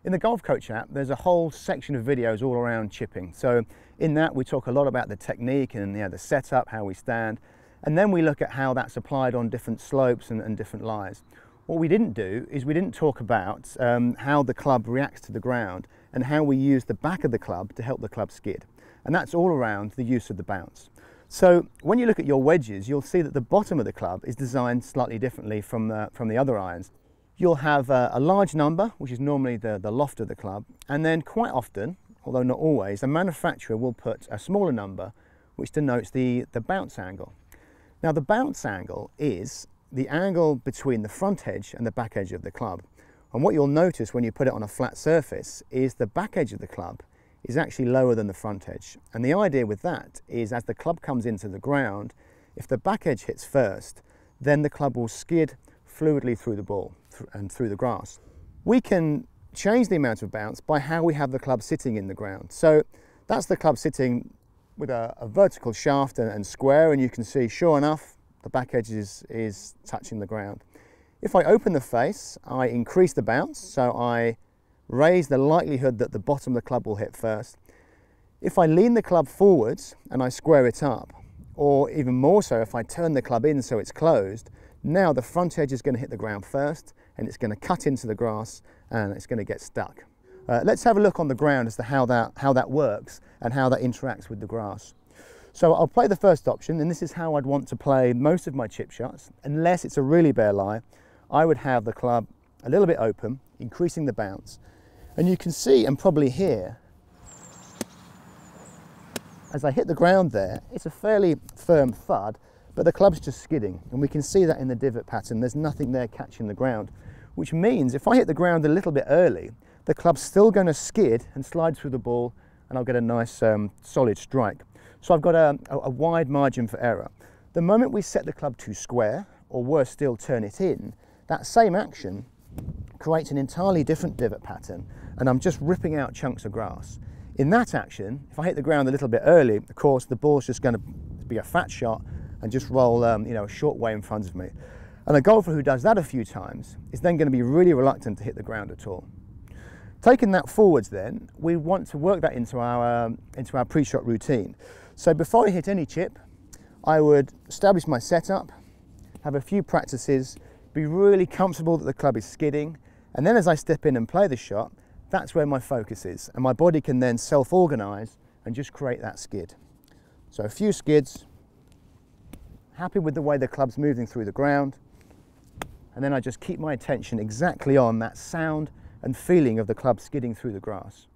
In the Golf Coach app, there's a whole section of videos all around chipping. So in that, we talk a lot about the technique and the setup, how we stand, and then we look at how that's applied on different slopes and different lies. What we didn't do is we didn't talk about how the club reacts to the ground and how we use the back of the club to help the club skid. And that's all around the use of the bounce. So when you look at your wedges, you'll see that the bottom of the club is designed slightly differently from the other irons. You'll have a large number, which is normally the loft of the club, and then quite often, although not always, a manufacturer will put a smaller number which denotes the bounce angle. Now the bounce angle is the angle between the front edge and the back edge of the club. And what you'll notice when you put it on a flat surface is the back edge of the club is actually lower than the front edge. And the idea with that is as the club comes into the ground, if the back edge hits first, then the club will skid fluidly through the ball and through the grass. We can change the amount of bounce by how we have the club sitting in the ground. So that's the club sitting with a vertical shaft and square, and you can see, sure enough, the back edge is touching the ground. If I open the face, I increase the bounce, so I raise the likelihood that the bottom of the club will hit first. If I lean the club forwards and I square it up, or even more so if I turn the club in so it's closed, now the front edge is going to hit the ground first and it's going to cut into the grass and it's going to get stuck. Let's have a look on the ground as to how that works and how that interacts with the grass. So I'll play the first option, and this is how I'd want to play most of my chip shots. Unless it's a really bare lie, I would have the club a little bit open, increasing the bounce. And you can see and probably hear, as I hit the ground there, it's a fairly firm thud, but the club's just skidding. And we can see that in the divot pattern. There's nothing there catching the ground, which means if I hit the ground a little bit early, the club's still going to skid and slide through the ball, and I'll get a nice solid strike. So I've got a wide margin for error. The moment we set the club too square, or worse still, turn it in, that same action creates an entirely different divot pattern, and I'm just ripping out chunks of grass. In that action, if I hit the ground a little bit early, of course, the ball's just going to be a fat shot and just roll a short way in front of me. And a golfer who does that a few times is then going to be really reluctant to hit the ground at all. Taking that forwards then, we want to work that into our pre-shot routine. So before I hit any chip, I would establish my setup, have a few practices, be really comfortable that the club is skidding, and then as I step in and play the shot, that's where my focus is, and my body can then self-organize and just create that skid. So a few skids, happy with the way the club's moving through the ground, and then I just keep my attention exactly on that sound and feeling of the club skidding through the grass.